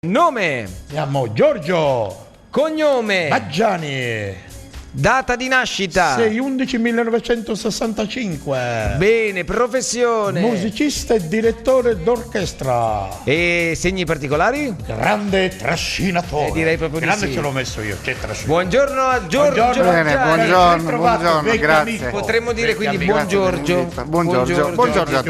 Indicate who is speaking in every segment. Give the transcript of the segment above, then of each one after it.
Speaker 1: Nome.
Speaker 2: Siamo Giorgio.
Speaker 1: Cognome.
Speaker 2: Baggiani.
Speaker 1: Data di nascita.
Speaker 2: 6/11/1965.
Speaker 1: Bene, professione.
Speaker 2: Musicista e direttore d'orchestra.
Speaker 1: E segni particolari?
Speaker 2: Grande trascinatore.
Speaker 1: Direi proprio
Speaker 2: grande
Speaker 1: di sì.
Speaker 2: ce l'ho messo io, che trascinatore.
Speaker 1: Buongiorno a Giorgio.
Speaker 2: Buongiorno.
Speaker 3: Bene,
Speaker 1: Baggiani.
Speaker 3: buongiorno, grazie.
Speaker 1: Potremmo dire quindi
Speaker 2: amico.
Speaker 1: buon Giorgio.
Speaker 3: Buongiorno a tutti.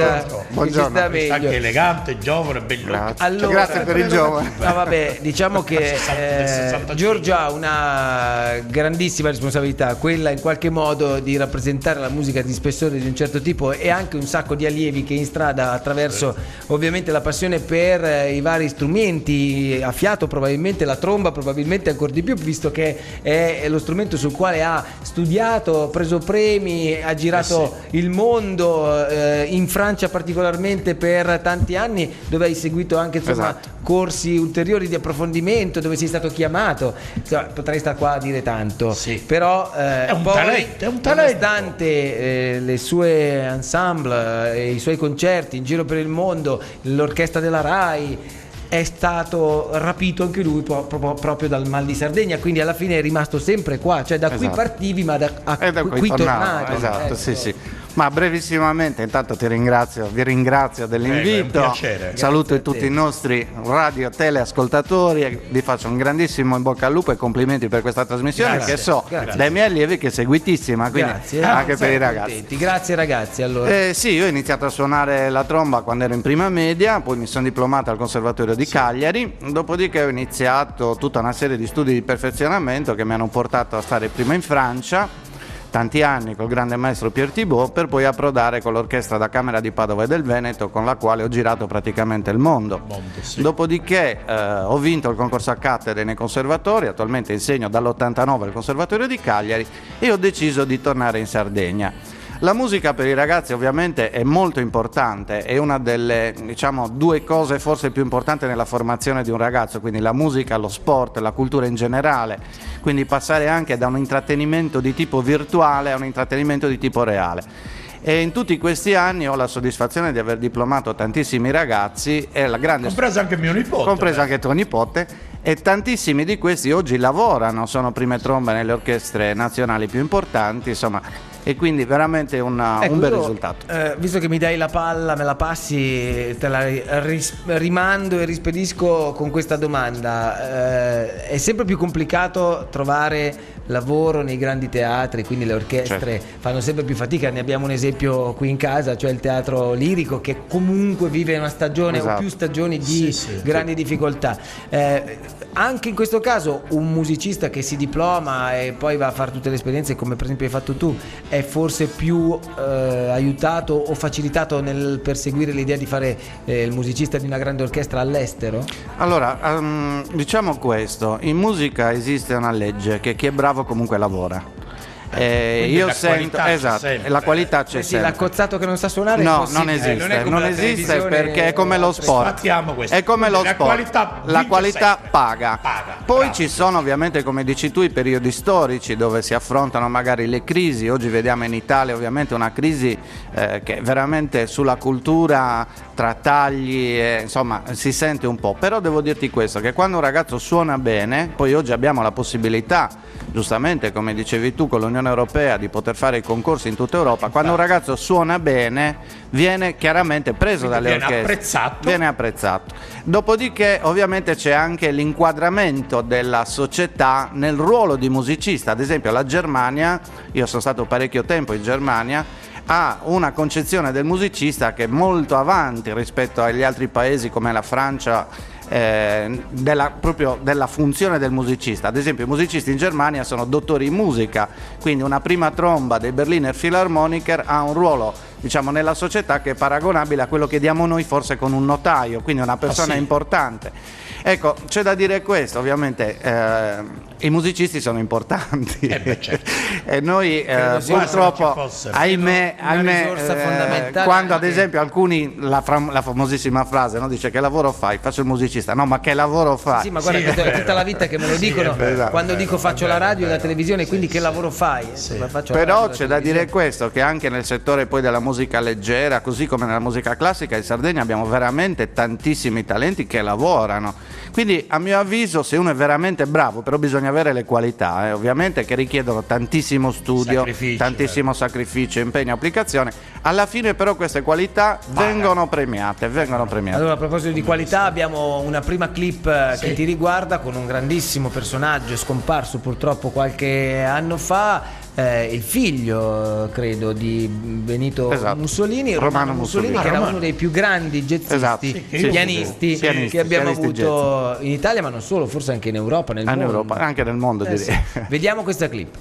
Speaker 1: Buongiorno.
Speaker 2: Anche elegante, giovane, bello.
Speaker 3: Grazie.
Speaker 1: Allora,
Speaker 3: Grazie per il giovane.
Speaker 1: No, vabbè, diciamo che
Speaker 2: 65.
Speaker 1: Giorgio ha una grandissima responsabilità, quella in qualche modo di rappresentare la musica di spessore di un certo tipo, e anche un sacco di allievi che in strada, attraverso ovviamente la passione per i vari strumenti a fiato, probabilmente la tromba, probabilmente ancora di più, visto che è lo strumento sul quale ha studiato, preso premi, ha girato il mondo, in Francia particolarmente per tanti anni, dove hai seguito anche corsi ulteriori di approfondimento, dove sei stato chiamato. Insomma, potrei stare qua a dire tanto, però
Speaker 2: è un
Speaker 1: poi,
Speaker 2: talento, è un talento.
Speaker 1: nonostante le sue ensemble e i suoi concerti in giro per il mondo, l'orchestra della Rai, è stato rapito anche lui proprio dal mal di Sardegna, quindi alla fine è rimasto sempre qua, cioè da qui partivi ma da qui tornavi.
Speaker 3: Esatto, sì. Ma brevissimamente, intanto vi ringrazio dell'invito.
Speaker 2: È un piacere.
Speaker 3: Saluto tutti i nostri radio teleascoltatori e vi faccio un grandissimo in bocca al lupo e complimenti per questa trasmissione,
Speaker 1: Grazie.
Speaker 3: che so dai miei allievi che è seguitissima, quindi
Speaker 1: Grazie.
Speaker 3: anche per i ragazzi.
Speaker 1: Contenti. Grazie ragazzi. Allora,
Speaker 3: Sì, io ho iniziato a suonare la tromba quando ero in prima media, poi mi sono diplomato al Conservatorio di Cagliari, dopodiché ho iniziato tutta una serie di studi di perfezionamento che mi hanno portato a stare prima in Francia tanti anni col grande maestro Pierre Thibault, per poi approdare con l'orchestra da camera di Padova e del Veneto, con la quale ho girato praticamente il mondo. Dopodiché ho vinto il concorso a cattedre nei conservatori, attualmente insegno dall'89 al Conservatorio di Cagliari e ho deciso di tornare in Sardegna. La musica per i ragazzi ovviamente è molto importante, è una delle, due cose forse più importanti nella formazione di un ragazzo, quindi la musica, lo sport, la cultura in generale, quindi passare anche da un intrattenimento di tipo virtuale a un intrattenimento di tipo reale. E in tutti questi anni ho la soddisfazione di aver diplomato tantissimi ragazzi, e la grande
Speaker 2: Compreso anche mio nipote.
Speaker 3: compreso anche tuo nipote, e tantissimi di questi oggi lavorano, sono prime trombe nelle orchestre nazionali più importanti, insomma, e quindi veramente un bel risultato.
Speaker 1: Visto che mi dai la palla, me la passi, te la rimando e rispedisco con questa domanda. È sempre più complicato trovare lavoro nei grandi teatri, quindi le orchestre fanno sempre più fatica. Ne abbiamo un esempio qui in casa, cioè il teatro lirico, che comunque vive una stagione o più stagioni di grandi difficoltà. Anche in questo caso un musicista che si diploma e poi va a fare tutte le esperienze, come per esempio hai fatto tu, è forse più aiutato o facilitato nel perseguire l'idea di fare il musicista di una grande orchestra all'estero?
Speaker 3: Allora, diciamo questo, in musica esiste una legge che chi è bravo comunque lavora. Io sento, la qualità c'è sempre.
Speaker 1: L'accozzato che non sa suonare
Speaker 3: non esiste perché è come lo sport. È come lo sport. La qualità paga. Poi ci sono ovviamente, come dici tu, i periodi storici dove si affrontano magari le crisi. Oggi vediamo in Italia ovviamente una crisi che veramente sulla cultura, tra tagli, insomma, si sente un po'. Però devo dirti questo, che quando un ragazzo suona bene, poi oggi abbiamo la possibilità, giustamente come dicevi tu, con l'Unione Europea, di poter fare i concorsi in tutta Europa. Quando un ragazzo suona bene viene chiaramente preso dalle orchestre, viene apprezzato. Dopodiché ovviamente c'è anche l'inquadramento della società nel ruolo di musicista. Ad esempio la Germania, io sono stato parecchio tempo in Germania, ha una concezione del musicista che è molto avanti rispetto agli altri paesi come la Francia, proprio della funzione del musicista. Ad esempio i musicisti in Germania sono dottori in musica, quindi una prima tromba dei Berliner Philharmoniker ha un ruolo, diciamo, nella società che è paragonabile a quello che diamo noi forse con un notaio, quindi una persona importante. Ecco, c'è da dire questo, ovviamente i musicisti sono importanti e noi purtroppo, ahimè, quando ad esempio alcuni, la famosissima frase, no? Dice: che lavoro fai? Faccio il musicista. No, ma che lavoro fai?
Speaker 1: Sì, ma guarda, è tutta la vita che me lo dicono, quando dico faccio la radio e la televisione, quindi che lavoro fai?
Speaker 3: Però c'è da dire questo, che anche nel settore poi della musica leggera, così come nella musica classica, in Sardegna abbiamo veramente tantissimi talenti che lavorano. Quindi a mio avviso, se uno è veramente bravo, però bisogna avere le qualità, ovviamente, che richiedono tantissimo studio, tantissimo sacrificio, impegno, applicazione, alla fine però queste qualità vengono premiate.
Speaker 1: Allora, a proposito di qualità, abbiamo una prima clip che ti riguarda, con un grandissimo personaggio scomparso purtroppo qualche anno fa, il figlio, credo, di Benito Mussolini, Romano Mussolini, che era uno dei più grandi jazzisti, pianisti che abbiamo avuto in Italia, ma non solo, forse anche in Europa, nel mondo.
Speaker 3: Europa, anche nel mondo, direi.
Speaker 1: Sì. Vediamo questa clip.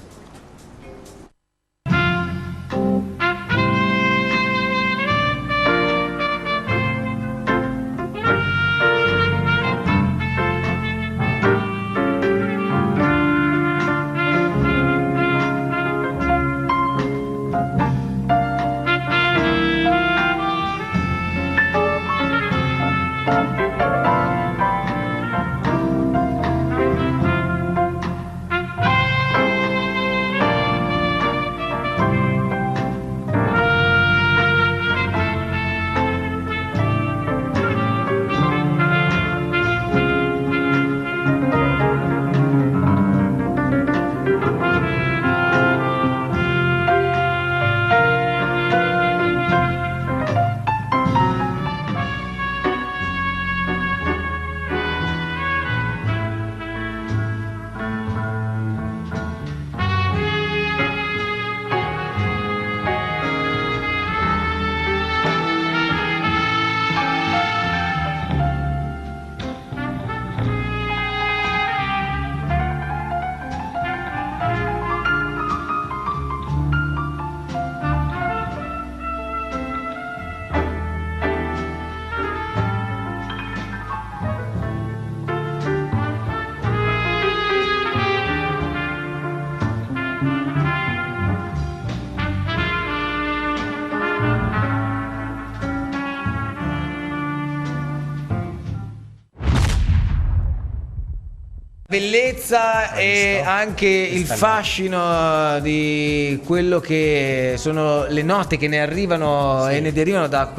Speaker 1: Bellezza e anche il fascino di quello che sono le note che ne arrivano e ne derivano dal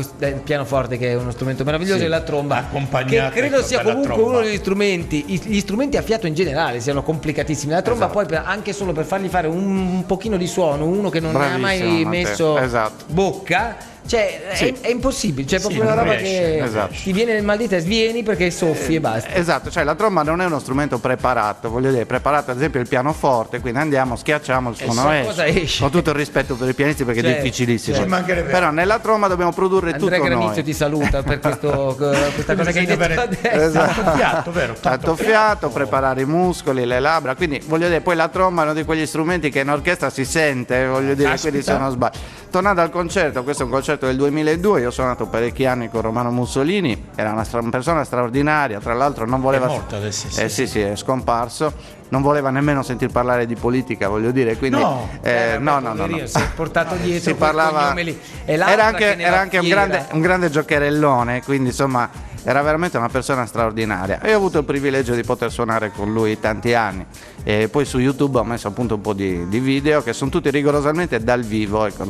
Speaker 1: pianoforte, che è uno strumento meraviglioso, e la tromba, che credo sia comunque uno degli strumenti, gli strumenti a fiato in generale siano complicatissimi. La tromba poi anche solo per fargli fare un pochino di suono, uno che non ne ha mai messo bocca, cioè è impossibile, cioè proprio una roba che ti viene nel mal di testa, svieni perché soffi e basta.
Speaker 3: Esatto, cioè la tromba non è uno strumento preparato, voglio dire, preparato ad esempio il pianoforte, quindi andiamo, schiacciamo, il suono esce. Con tutto il rispetto per i pianisti, perché è difficilissimo. Però nella tromba dobbiamo produrre tutto noi.
Speaker 1: Granizio ti saluta per questa cosa che hai detto adesso.
Speaker 3: Tanto fiato, preparare i muscoli, le labbra, quindi voglio dire, poi la tromba è uno di quegli strumenti che in orchestra si sente, voglio dire, quindi se non sbaglio. Tornando al concerto, questo è un concerto del 2002, io ho suonato parecchi anni con Romano Mussolini, era una persona straordinaria, tra l'altro non voleva...
Speaker 2: È morto adesso,
Speaker 3: sì, è scomparso, non voleva nemmeno sentir parlare di politica, voglio dire, quindi... No.
Speaker 1: Si è portato dietro,
Speaker 3: si parlava... Era anche un grande giocherellone, quindi insomma... Era veramente una persona straordinaria e ho avuto il privilegio di poter suonare con lui tanti anni, e poi su YouTube ho messo appunto un po' di video che sono tutti rigorosamente dal vivo, ecco,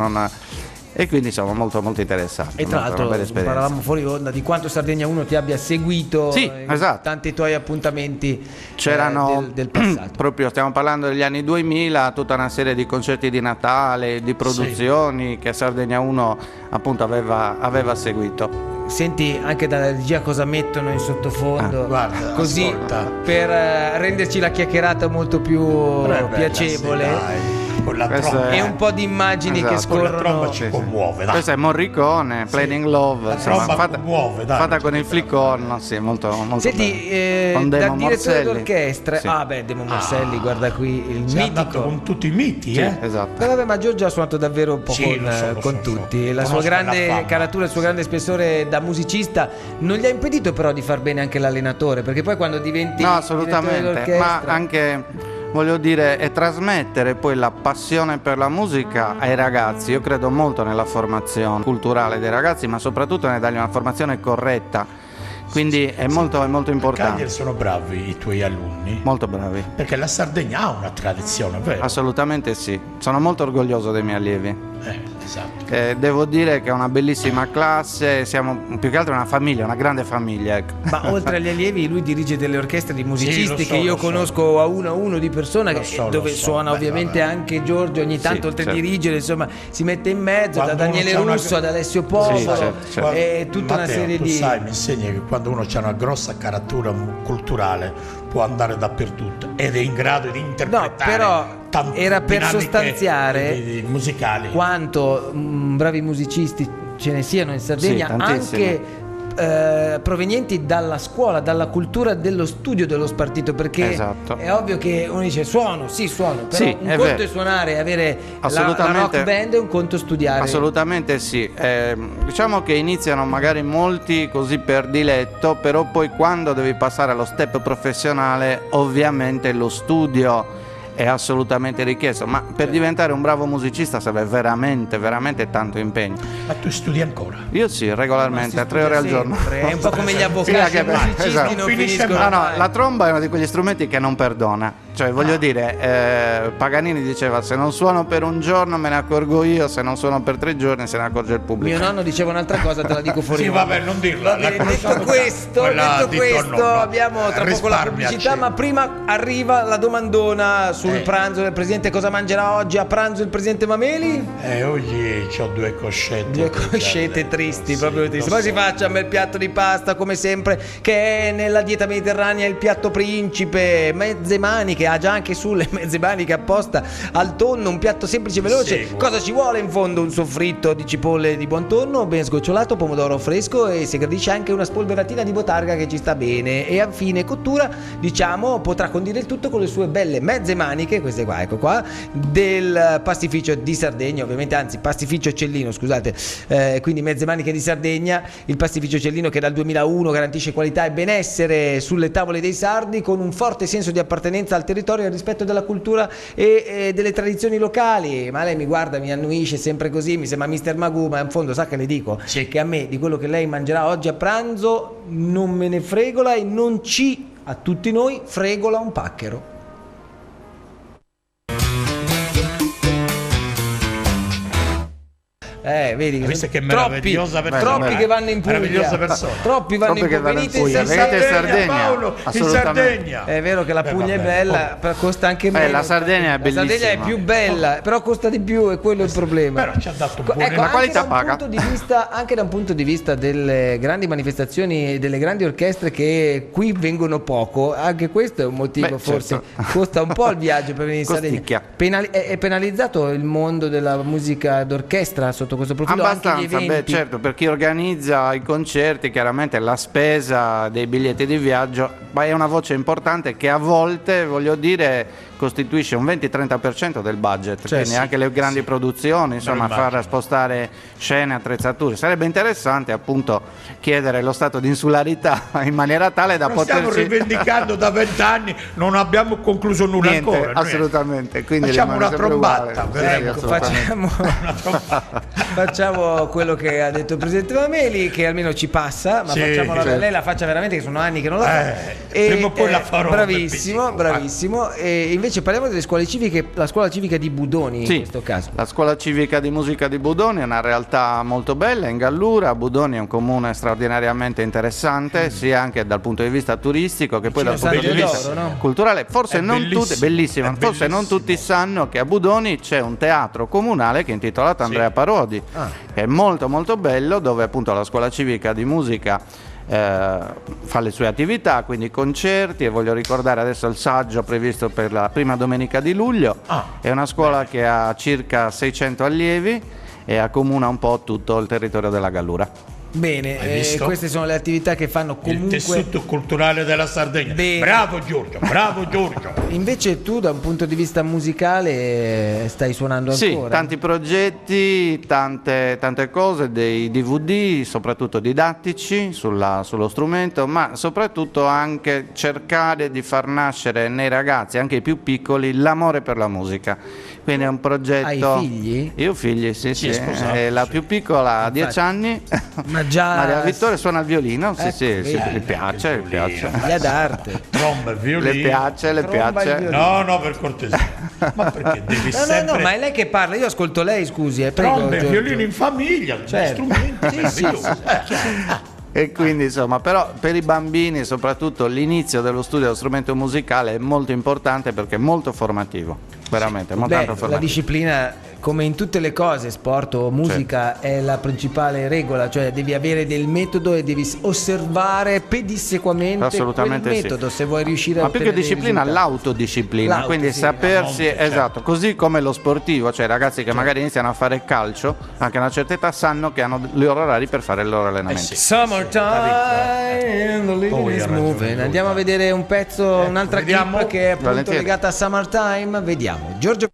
Speaker 3: e quindi sono molto molto interessanti.
Speaker 1: E tra l'altro parlavamo fuori onda di quanto Sardegna 1 ti abbia seguito, tanti tuoi appuntamenti
Speaker 3: c'erano
Speaker 1: del passato.
Speaker 3: Proprio stiamo parlando degli anni 2000, tutta una serie di concerti di Natale, di produzioni che Sardegna 1 appunto aveva seguito.
Speaker 1: Senti anche dalla regia cosa mettono in sottofondo,
Speaker 2: guarda,
Speaker 1: così
Speaker 2: ascolta,
Speaker 1: per renderci la chiacchierata molto più piacevole.
Speaker 2: Con la tromba
Speaker 1: e un po' di immagini che scorrono.
Speaker 2: La tromba ci commuove, dai.
Speaker 3: Questo è Morricone, Playing Love,
Speaker 2: commuove, dai,
Speaker 3: fatta con il flicorno, sì, molto
Speaker 1: Senti,
Speaker 3: con
Speaker 1: dal
Speaker 3: Demo
Speaker 1: direttore
Speaker 3: Morselli.
Speaker 1: d'orchestra, Demo Morselli, guarda qui il mitico,
Speaker 2: con tutti i miti,
Speaker 3: esatto.
Speaker 1: Vabbè, ma Giorgio ha suonato davvero un po' con tutti. La sua grande caratura, il suo grande spessore da musicista non gli ha impedito però di far bene anche l'allenatore, perché poi quando diventi
Speaker 3: assolutamente, ma anche voglio dire, è trasmettere poi la passione per la musica ai ragazzi. Io credo molto nella formazione culturale dei ragazzi, ma soprattutto nel dargli una formazione corretta, quindi è molto importante.
Speaker 2: Cagliari sono bravi i tuoi alunni?
Speaker 3: Molto bravi.
Speaker 2: Perché la Sardegna ha una tradizione, vero?
Speaker 3: Assolutamente sì, sono molto orgoglioso dei miei allievi.
Speaker 2: Esatto.
Speaker 3: Devo dire che è una bellissima classe, siamo più che altro una famiglia, una grande famiglia, ecco.
Speaker 1: Ma oltre agli allievi lui dirige delle orchestre di musicisti che io conosco a uno di persona, dove suona ovviamente anche Giorgio ogni tanto, oltre a dirigere, insomma, si mette in mezzo, da Daniele Russo ad Alessio Povolo, e tutta una serie di...
Speaker 2: sai, mi insegni che quando uno ha una grossa caratura culturale può andare dappertutto ed è in grado di interpretare.
Speaker 1: No, però era per sostanziare
Speaker 2: musicali
Speaker 1: quanto bravi musicisti ce ne siano in Sardegna, anche provenienti dalla scuola, dalla cultura dello studio dello spartito, perché è ovvio che uno dice suono, però un conto è suonare e avere la rock band, è un conto studiare.
Speaker 3: Assolutamente sì, diciamo che iniziano magari molti così per diletto, però poi quando devi passare allo step professionale ovviamente lo studio è assolutamente richiesto, ma per diventare un bravo musicista serve veramente tanto impegno.
Speaker 2: Ma tu studi ancora?
Speaker 3: Io sì, regolarmente, 3 ore al giorno.
Speaker 1: È un po' come gli avvocati, i musicisti non finiscono.
Speaker 3: No, la tromba è uno di quegli strumenti che non perdona. Cioè, voglio dire, Paganini diceva: se non suono per un giorno me ne accorgo io, se non suono per 3 giorni se ne accorge il pubblico.
Speaker 1: Mio nonno diceva un'altra cosa, te la dico fuori.
Speaker 2: Sì, vabbè, non dirla.
Speaker 1: Detto questo, abbiamo tra poco la pubblicità, ma prima arriva la domandona sul pranzo del presidente. Cosa mangerà oggi a pranzo il presidente Mameli?
Speaker 2: Oggi ho 2 coscette.
Speaker 1: 2 coscette tristi, proprio tristi. Poi si faccia un bel piatto di pasta, come sempre, che è nella dieta mediterranea il piatto principe, mezze maniche, ha già anche sulle mezze maniche apposta al tonno, un piatto semplice e veloce. Cosa ci vuole in fondo? Un soffritto di cipolle di buon tonno, ben sgocciolato, pomodoro fresco, e si gradisce anche una spolveratina di botarga che ci sta bene, e a fine cottura, diciamo, potrà condire il tutto con le sue belle mezze maniche, queste qua, ecco qua, del pastificio di Sardegna, ovviamente, anzi pastificio Cellino, scusate, quindi mezze maniche di Sardegna, il pastificio Cellino che dal 2001 garantisce qualità e benessere sulle tavole dei sardi, con un forte senso di appartenenza al territorio e al rispetto della cultura e delle tradizioni locali. Ma lei mi guarda, mi annuisce sempre così, mi sembra Mister Magoo, ma in fondo sa che le dico che a me di quello che lei mangerà oggi a pranzo non me ne fregola, e non a tutti noi fregola un pacchero. Vedi
Speaker 2: che meravigliosa
Speaker 1: troppi che vanno in Puglia, troppi vanno in Puglia.
Speaker 3: Venite in Sardegna,
Speaker 2: Paolo, in Sardegna.
Speaker 1: È vero che la Puglia è bella, però costa anche meno.
Speaker 3: La Sardegna è bellissima.
Speaker 1: La Sardegna è più bella, però costa di più, e quello è il problema.
Speaker 2: Però ci ha dato un buon
Speaker 3: la qualità paga.
Speaker 1: Anche da un punto di vista delle grandi manifestazioni e delle grandi orchestre che qui vengono poco, anche questo è un motivo, forse costa un po' il viaggio per venire in Sardegna. È penalizzato il mondo della musica d'orchestra sotto questo profilo?
Speaker 3: Abbastanza, certo, per chi organizza i concerti chiaramente la spesa dei biglietti di viaggio è una voce importante che a volte, voglio dire, costituisce un 20-30% del budget, quindi anche le grandi produzioni, insomma, far spostare scene, attrezzature. Sarebbe interessante appunto chiedere lo stato di insularità in maniera tale da poterci...
Speaker 2: Stiamo rivendicando da 20 anni, non abbiamo concluso nulla ancora.
Speaker 3: Assolutamente, quindi
Speaker 2: facciamo una trombata.
Speaker 1: Facciamo quello che ha detto il presidente Mameli, che almeno ci passa, ma lei la faccia veramente, che sono anni che non la fa.
Speaker 2: Prima o poi la farò.
Speaker 1: Bravissimo. E invece parliamo delle scuole civiche, la scuola civica di Budoni in questo caso.
Speaker 3: La scuola civica di musica di Budoni è una realtà molto bella in Gallura. Budoni è un comune straordinariamente interessante, sia anche dal punto di vista turistico che poi dal punto di vista culturale. Forse non tutti, bellissima, forse non tutti sanno che a Budoni c'è un teatro comunale che è intitolato Andrea Parodi, che è molto molto bello, dove appunto la scuola civica di musica fa le sue attività, quindi concerti, e voglio ricordare adesso il saggio previsto per la prima domenica di luglio. È una scuola che ha circa 600 allievi e accomuna un po' tutto il territorio della Gallura.
Speaker 1: Bene, queste sono le attività che fanno comunque
Speaker 2: il tessuto culturale della Sardegna. Bene. Bravo Giorgio.
Speaker 1: Invece tu, da un punto di vista musicale, stai suonando ancora?
Speaker 3: Sì, tanti progetti, tante cose, dei DVD soprattutto didattici sullo strumento, ma soprattutto anche cercare di far nascere nei ragazzi, anche i più piccoli, l'amore per la musica. Quindi è un progetto.
Speaker 1: Hai figli?
Speaker 3: Io figli, sì. La più piccola ha 10 anni.
Speaker 1: Ma già
Speaker 3: Maria Vittoria suona il violino, sì, le piace.
Speaker 1: Figlia d'arte.
Speaker 2: Tromba, violino.
Speaker 3: Le piace.
Speaker 2: No, per cortesia. Ma perché devi sempre...
Speaker 1: No, ma è lei che parla, io ascolto lei, scusi. Prego,
Speaker 2: violino in famiglia, strumenti. Sì.
Speaker 3: E quindi insomma, però per i bambini soprattutto l'inizio dello studio dello strumento musicale è molto importante perché è molto formativo, veramente molto formativo.
Speaker 1: La disciplina, come in tutte le cose, sport o musica, è la principale regola, cioè devi avere del metodo e devi osservare pedissequamente quel metodo se vuoi riuscire a
Speaker 3: ottenere. Ma più che disciplina, l'autodisciplina, quindi sapersi, esatto, così come lo sportivo, cioè i ragazzi che magari iniziano a fare calcio, anche a una certa età sanno che hanno gli orari per fare il loro allenamento.
Speaker 1: Summertime, the living is moving. Andiamo a vedere un pezzo, un'altra clip che è appunto legata a Summertime. Vediamo. Giorgio.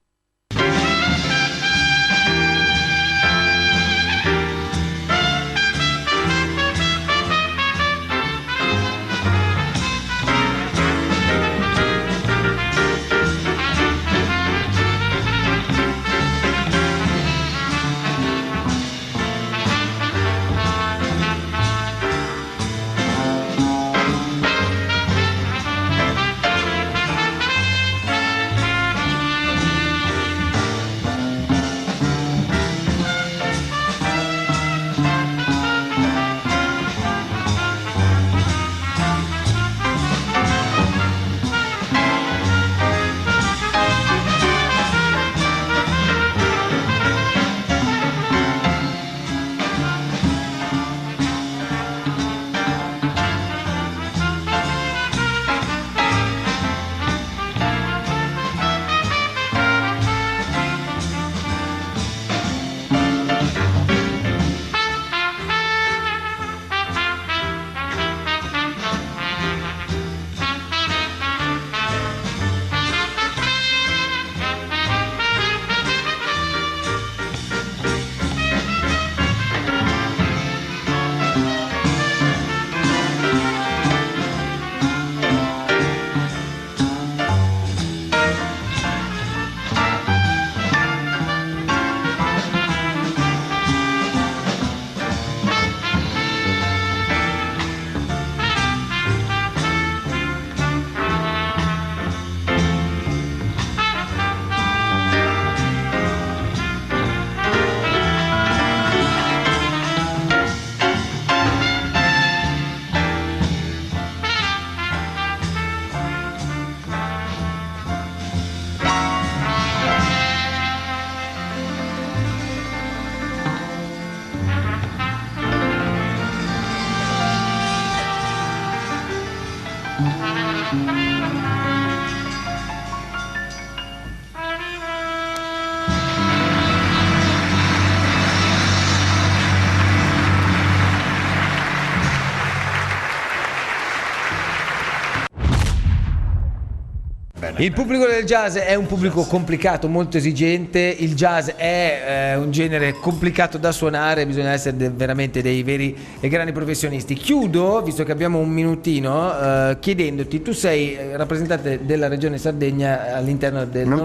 Speaker 1: Il pubblico del jazz è un pubblico complicato, molto esigente. Il jazz è un genere complicato da suonare, bisogna essere veramente dei veri e grandi professionisti. Chiudo, visto che abbiamo un minutino, chiedendoti: tu sei rappresentante della regione Sardegna all'interno del...
Speaker 3: Non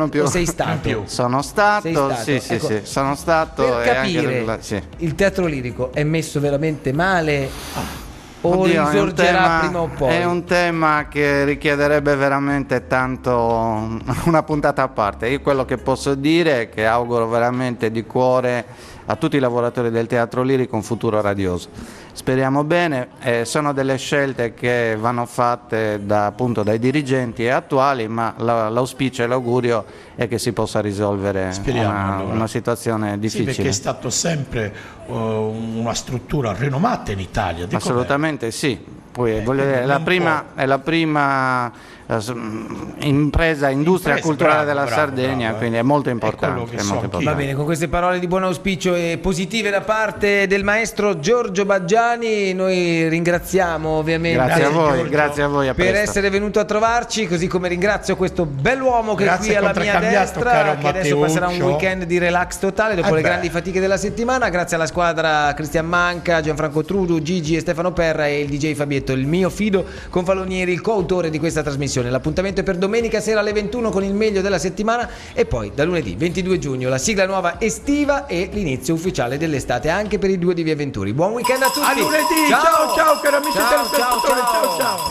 Speaker 3: più.
Speaker 1: O sei stato?
Speaker 3: Sono stato. Sì,
Speaker 1: ecco,
Speaker 3: sì, sono stato.
Speaker 1: Per capire, il teatro lirico è messo veramente male? O risorgerà prima o poi?
Speaker 3: È un tema che richiederebbe veramente tanto, una puntata a parte. Io quello che posso dire è che auguro veramente di cuore a tutti i lavoratori del teatro lirico un futuro radioso. Speriamo bene, sono delle scelte che vanno fatte appunto dai dirigenti attuali, ma l'auspicio e l'augurio è che si possa risolvere una situazione difficile.
Speaker 2: Sì, perché è stato sempre una struttura rinomata in Italia.
Speaker 3: Assolutamente sì. Poi voglio dire, è la prima industria culturale della Sardegna, quindi è molto importante.
Speaker 1: Va bene, con queste parole di buon auspicio e positive da parte del maestro Giorgio Baggiani, noi ringraziamo ovviamente.
Speaker 3: Grazie a voi,
Speaker 1: per essere venuto a trovarci, così come ringrazio questo bell'uomo che è qui alla mia destra, che adesso passerà un weekend di relax totale dopo le grandi fatiche della settimana. Grazie alla squadra Cristian Manca, Gianfranco Trudu, Gigi e Stefano Perra e il DJ Fabietto, il mio fido Confalonieri, il coautore di questa trasmissione. L'appuntamento è per domenica sera alle 21 con il meglio della settimana e poi da lunedì 22 giugno la sigla nuova estiva e l'inizio ufficiale dell'estate anche per i due di Via Venturi. Buon weekend a tutti.
Speaker 2: A lunedì. Ciao caro amici telespettatori. Ciao.